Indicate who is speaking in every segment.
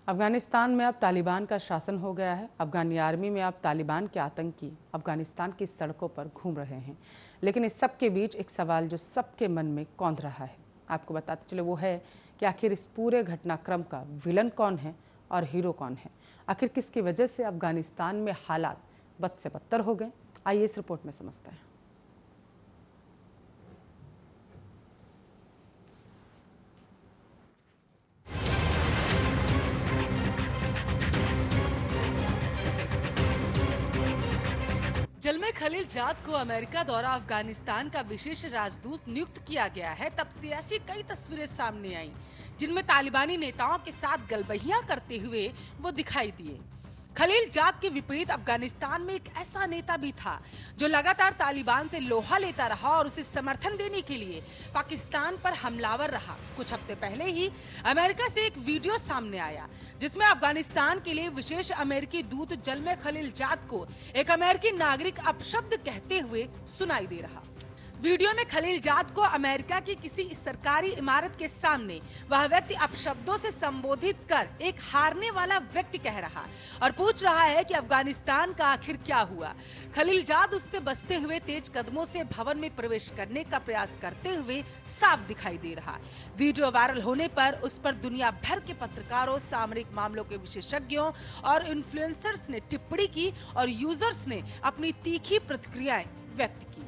Speaker 1: अफगानिस्तान में अब तालिबान का शासन हो गया है। अफगानी आर्मी में अब तालिबान के आतंकी अफगानिस्तान की सड़कों पर घूम रहे हैं। लेकिन इस सब के बीच एक सवाल जो सबके मन में कौंध रहा है, आपको बताते चले, वो है कि आखिर इस पूरे घटनाक्रम का विलन कौन है और हीरो कौन है। आखिर किसकी वजह से अफगानिस्तान में हालात बद से बदतर हो गए, आइए इस रिपोर्ट में समझते हैं।
Speaker 2: जल्मे खलीलजाद को अमेरिका द्वारा अफगानिस्तान का विशेष राजदूत नियुक्त किया गया है। तब से ऐसी कई तस्वीरें सामने आईं, जिनमें तालिबानी नेताओं के साथ गलबहियां करते हुए वो दिखाई दिए। खलीलजाद के विपरीत अफगानिस्तान में एक ऐसा नेता भी था जो लगातार तालिबान से लोहा लेता रहा और उसे समर्थन देने के लिए पाकिस्तान पर हमलावर रहा। कुछ हफ्ते पहले ही अमेरिका से एक वीडियो सामने आया जिसमें अफगानिस्तान के लिए विशेष अमेरिकी दूत जल्मे खलीलजाद को एक अमेरिकी नागरिक अपशब्द कहते हुए सुनाई दे रहा। वीडियो में खलीलजाद को अमेरिका की किसी सरकारी इमारत के सामने वह व्यक्ति अपशब्दों से संबोधित कर एक हारने वाला व्यक्ति कह रहा और पूछ रहा है कि अफगानिस्तान का आखिर क्या हुआ। खलीलजाद उससे बचते हुए तेज कदमों से भवन में प्रवेश करने का प्रयास करते हुए साफ दिखाई दे रहा। वीडियो वायरल होने पर उस पर दुनिया भर के पत्रकारों, सामरिक मामलों के विशेषज्ञों और इन्फ्लुएंसर्स ने टिप्पणी की और यूजर्स ने अपनी तीखी प्रतिक्रियाएं व्यक्त की।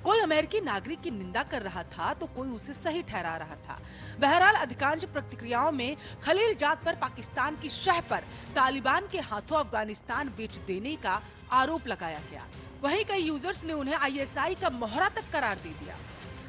Speaker 2: कोई अमेरिकी नागरिक की निंदा कर रहा था तो कोई उसे सही ठहरा रहा था। बहरहाल अधिकांश प्रतिक्रियाओं में खलीलजाद पर पाकिस्तान की शह पर तालिबान के हाथों अफगानिस्तान बेच देने का आरोप लगाया गया। वहीं कई यूजर्स ने उन्हें आईएसआई का मोहरा तक करार दे दिया।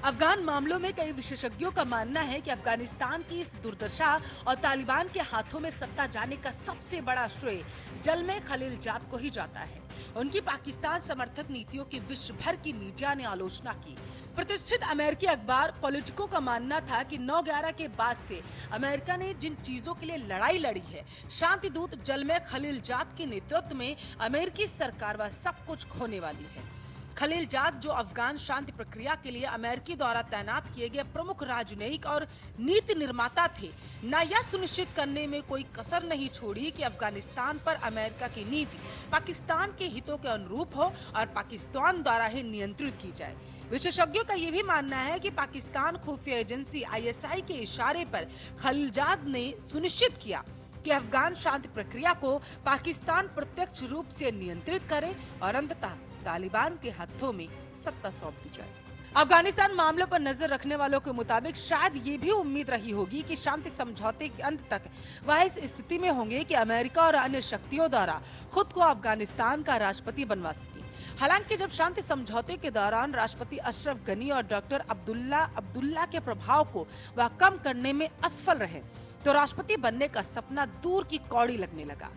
Speaker 2: अफगान मामलों में कई विशेषज्ञों का मानना है कि अफगानिस्तान की इस दुर्दशा और तालिबान के हाथों में सत्ता जाने का सबसे बड़ा श्रेय जल्मे खलीलजाद को ही जाता है। उनकी पाकिस्तान समर्थक नीतियों की विश्व भर की मीडिया ने आलोचना की। प्रतिष्ठित अमेरिकी अखबार पॉलिटिको का मानना था कि 9/11 के बाद से अमेरिका ने जिन चीजों के लिए लड़ाई लड़ी है, शांति दूत जल्मे खलीलजाद के नेतृत्व में अमेरिकी सरकार वह सब कुछ खोने वाली है। खलीलजाद जो अफगान शांति प्रक्रिया के लिए अमेरिकी द्वारा तैनात किए गए प्रमुख राजनयिक और नीति निर्माता थे, न यह सुनिश्चित करने में कोई कसर नहीं छोड़ी कि अफगानिस्तान पर अमेरिका की नीति पाकिस्तान के हितों के अनुरूप हो और पाकिस्तान द्वारा ही नियंत्रित की जाए। विशेषज्ञों का ये भी मानना है कि पाकिस्तान खुफिया एजेंसी आईएसआई के इशारे पर खलीलजाद ने सुनिश्चित किया कि अफगान शांति प्रक्रिया को पाकिस्तान प्रत्यक्ष रूप से नियंत्रित करे और अंततः तालिबान के हाथों में सत्ता सौंप दी जाए। अफगानिस्तान मामलों पर नजर रखने वालों के मुताबिक शायद ये भी उम्मीद रही होगी कि शांति समझौते के अंत तक वह इस स्थिति में होंगे कि अमेरिका और अन्य शक्तियों द्वारा खुद को अफगानिस्तान का राष्ट्रपति बनवा सके। हालांकि जब शांति समझौते के दौरान राष्ट्रपति अशरफ गनी और डॉक्टर अब्दुल्ला के प्रभाव को वह कम करने में असफल रहे तो राष्ट्रपति बनने का सपना दूर की कौड़ी लगने लगा।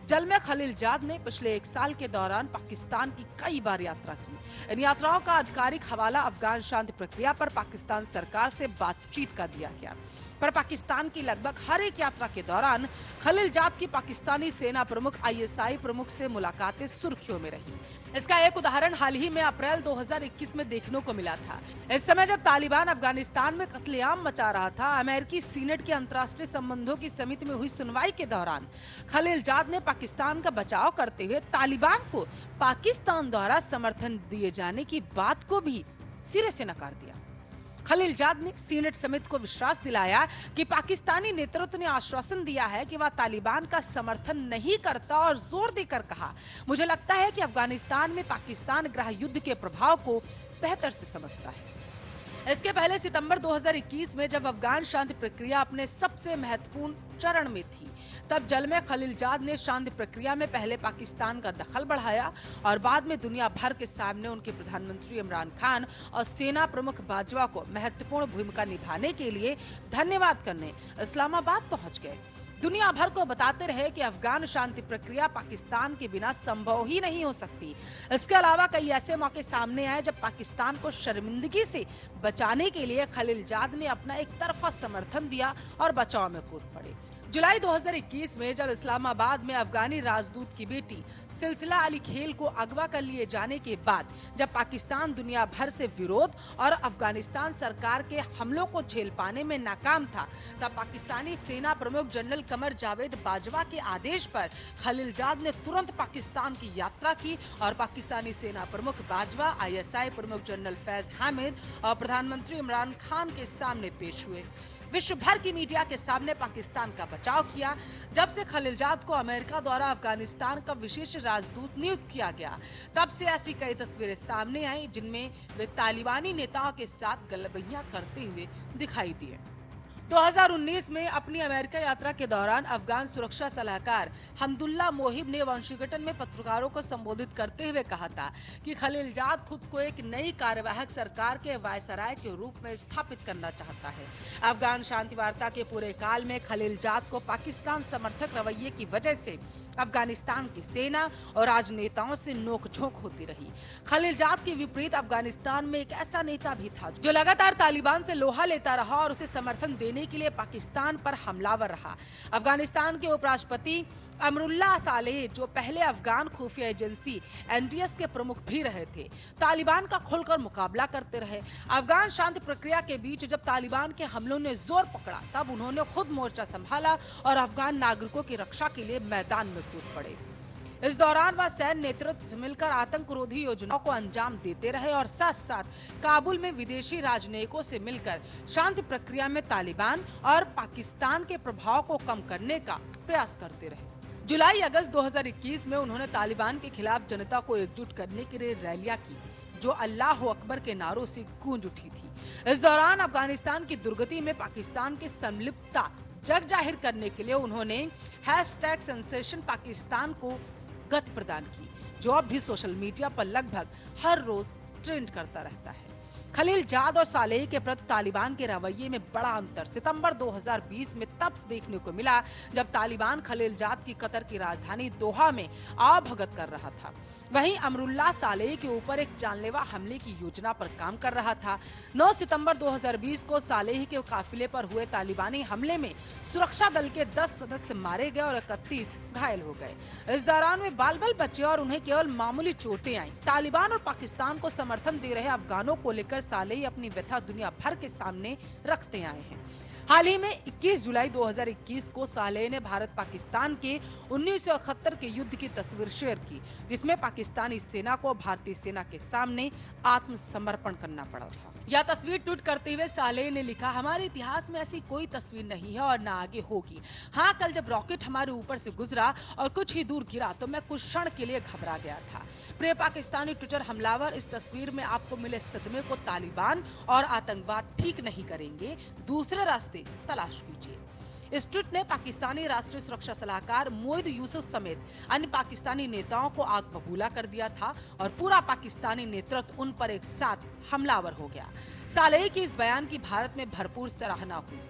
Speaker 2: जल्मे खलीलजाद ने पिछले 1 साल के दौरान पाकिस्तान की कई बार यात्रा की। इन यात्राओं का आधिकारिक हवाला अफगान शांति प्रक्रिया पर पाकिस्तान सरकार से बातचीत का दिया गया, पर पाकिस्तान की लगभग हर एक यात्रा के दौरान खलीलजाद की पाकिस्तानी सेना प्रमुख आईएसआई प्रमुख से मुलाकातें सुर्खियों में रही। इसका एक उदाहरण हाल ही में अप्रैल 2021 में देखने को मिला था। इस समय जब तालिबान अफगानिस्तान में कत्लेआम मचा रहा था, अमेरिकी सीनेट के अंतर्राष्ट्रीय संबंधों की समिति में हुई सुनवाई के दौरान खलीलजाद ने पाकिस्तान का बचाव करते हुए तालिबान को पाकिस्तान द्वारा समर्थन दिए जाने की बात को भी सिरे से नकार दिया। खलीलजाद ने सीनेट समिति को विश्वास दिलाया कि पाकिस्तानी नेतृत्व ने आश्वासन दिया है कि वह तालिबान का समर्थन नहीं करता और जोर देकर कहा, मुझे लगता है कि अफगानिस्तान में पाकिस्तान गृह युद्ध के प्रभाव को बेहतर से समझता है। इसके पहले सितंबर 2021 में जब अफगान शांति प्रक्रिया अपने सबसे महत्वपूर्ण चरण में थी, तब जल्मे खलीलजाद ने शांति प्रक्रिया में पहले पाकिस्तान का दखल बढ़ाया और बाद में दुनिया भर के सामने उनके प्रधानमंत्री इमरान खान और सेना प्रमुख बाजवा को महत्वपूर्ण भूमिका निभाने के लिए धन्यवाद करने इस्लामाबाद पहुंच गए। दुनिया भर को बताते रहे कि अफगान शांति प्रक्रिया पाकिस्तान के बिना संभव ही नहीं हो सकती। इसके अलावा कई ऐसे मौके सामने आए जब पाकिस्तान को शर्मिंदगी से बचाने के लिए खलीलजाद ने अपना एक तरफा समर्थन दिया और बचाव में कूद पड़े। जुलाई 2021 में जब इस्लामाबाद में अफगानी राजदूत की बेटी सिलसिला अली खेल को अगवा कर लिए जाने के बाद जब पाकिस्तान दुनिया भर से विरोध और अफगानिस्तान सरकार के हमलों को झेल पाने में नाकाम था, तब पाकिस्तानी सेना प्रमुख जनरल कमर जावेद बाजवा के आदेश पर खलीलजाद ने तुरंत पाकिस्तान की यात्रा की और पाकिस्तानी सेना प्रमुख बाजवा, ISI प्रमुख जनरल फैज हामिद और प्रधानमंत्री इमरान खान के सामने पेश हुए। विश्व भर की मीडिया के सामने पाकिस्तान का बचाव किया। जब से खलीलजाद को अमेरिका द्वारा अफगानिस्तान का विशेष राजदूत नियुक्त किया गया, तब से ऐसी कई तस्वीरें सामने आई जिनमें वे तालिबानी नेताओं के साथ गलबैयां करते हुए दिखाई दिए। 2019 में अपनी अमेरिका यात्रा के दौरान अफगान सुरक्षा सलाहकार हमदुल्ला मोहिब ने वाशिंगटन में पत्रकारों को संबोधित करते हुए कहा था कि खलीलजाद खुद को एक नई कार्यवाहक सरकार के वायसराय के रूप में स्थापित करना चाहता है। अफगान शांति वार्ता के पूरे काल में खलीलजाद को पाकिस्तान समर्थक रवैये की वजह से अफगानिस्तान की सेना और राजनेताओं से नोकझोंक होती रही। खलीलजाद के विपरीत अफगानिस्तान में एक ऐसा नेता भी था जो लगातार तालिबान से लोहा लेता रहा और उसे समर्थन देने के लिए पाकिस्तान पर हमलावर रहा। अफगानिस्तान के उपराष्ट्रपति अमरुल्लाह सालेह, जो पहले अफगान खुफिया एजेंसी NDS के प्रमुख भी रहे थे, तालिबान का खुलकर मुकाबला करते रहे। अफगान शांति प्रक्रिया के बीच जब तालिबान के हमलों ने जोर पकड़ा, तब उन्होंने खुद मोर्चा संभाला और अफगान नागरिकों की रक्षा के लिए मैदान में कूद पड़े। इस दौरान वह सैन्य नेतृत्व से मिलकर आतंकरोधी योजनाओं को अंजाम देते रहे और साथ साथ काबुल में विदेशी राजनयिकों से मिलकर शांति प्रक्रिया में तालिबान और पाकिस्तान के प्रभाव को कम करने का प्रयास करते रहे। जुलाई अगस्त 2021 में उन्होंने तालिबान के खिलाफ जनता को एकजुट करने के लिए रैलियां की, जो अल्लाह अकबर के नारों से गूंज उठी थी। इस दौरान अफगानिस्तान की दुर्गति में पाकिस्तान की संलिप्तता जग जाहिर करने के लिए उन्होंने #सेंसेशनपाकिस्तान को गति प्रदान की, जो अब भी सोशल मीडिया पर लगभग हर रोज ट्रेंड करता रहता है। खलीलजाद और सालेह के प्रति तालिबान के रवैये में बड़ा अंतर सितंबर 2020 में तब देखने को मिला जब तालिबान खलीलजाद की कतर की राजधानी दोहा में आवभगत कर रहा था। वहीं अमरुल्लाह सालेह के ऊपर एक जानलेवा हमले की योजना पर काम कर रहा था। 9 सितंबर 2020 को सालेह के काफिले पर हुए तालिबानी हमले में सुरक्षा दल के 10 सदस्य मारे गए और 31 घायल हो गए। इस दौरान वे बाल बाल बचे और उन्हें केवल मामूली चोटें आईं। तालिबान और पाकिस्तान को समर्थन दे रहे अफगानों को लेकर सालेह अपनी व्यथा दुनिया भर के सामने रखते आए हैं। हाल ही में 21 जुलाई 2021 को सालेह ने भारत पाकिस्तान के 1971 के युद्ध की तस्वीर शेयर की, जिसमें पाकिस्तानी सेना को भारतीय सेना के सामने आत्मसमर्पण करना पड़ा था। यह तस्वीर ट्वीट करते हुए सालेह ने लिखा, हमारे इतिहास में ऐसी कोई तस्वीर नहीं है और न आगे होगी। हाँ, कल जब रॉकेट हमारे ऊपर से गुजरा और कुछ ही दूर गिरा तो मैं कुछ क्षण के लिए घबरा गया था। प्रिय पाकिस्तानी ट्विटर हमलावर, इस तस्वीर में आपको मिले सदमे को तालिबान और आतंकवाद ठीक नहीं करेंगे, दूसरे रास्ते तलाश कीजिए। इस ट्वीट ने पाकिस्तानी राष्ट्रीय सुरक्षा सलाहकार मोइद यूसुफ समेत अन्य पाकिस्तानी नेताओं को आग बबूला कर दिया था और पूरा पाकिस्तानी नेतृत्व उन पर एक साथ हमलावर हो गया। सालेह की इस बयान की भारत में भरपूर सराहना हुई।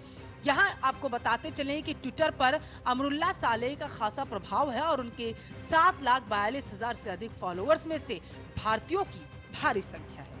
Speaker 2: यहाँ आपको बताते चलें कि ट्विटर पर अमरुल्लाह सालेह का खासा प्रभाव है और उनके 7,42,000 से अधिक फॉलोअर्स में से भारतीयों की भारी संख्या है।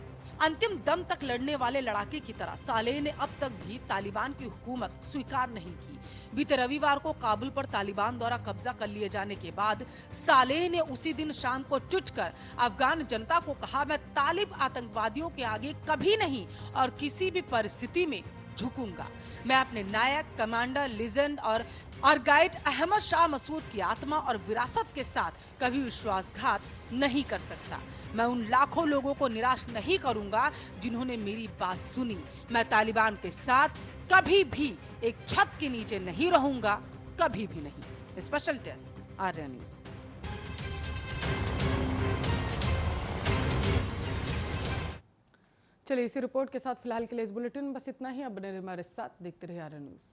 Speaker 2: अंतिम दम तक लड़ने वाले लड़ाके की तरह सालेह ने अब तक भी तालिबान की हुकूमत स्वीकार नहीं की। बीते रविवार को काबुल पर तालिबान द्वारा कब्जा कर लिए जाने के बाद सालेह ने उसी दिन शाम को ट्वीट कर अफगान जनता को कहा, मैं तालिब आतंकवादियों के आगे कभी नहीं और किसी भी परिस्थिति में झुकूंगा। मैं अपने नायक, कमांडर, लीजेंड और गाइड अहमद शाह मसूद की आत्मा और विरासत के साथ कभी विश्वासघात नहीं कर सकता। मैं उन लाखों लोगों को निराश नहीं करूंगा जिन्होंने मेरी बात सुनी। मैं तालिबान के साथ कभी भी एक छत के नीचे नहीं रहूंगा, कभी भी नहीं। Special desk, Arya news.
Speaker 1: चलिए, इसी रिपोर्ट के साथ फिलहाल के लिए इस बुलेटिन में बस इतना ही। अब बने रहिए हमारे साथ, देखते रहिए आर्या न्यूज।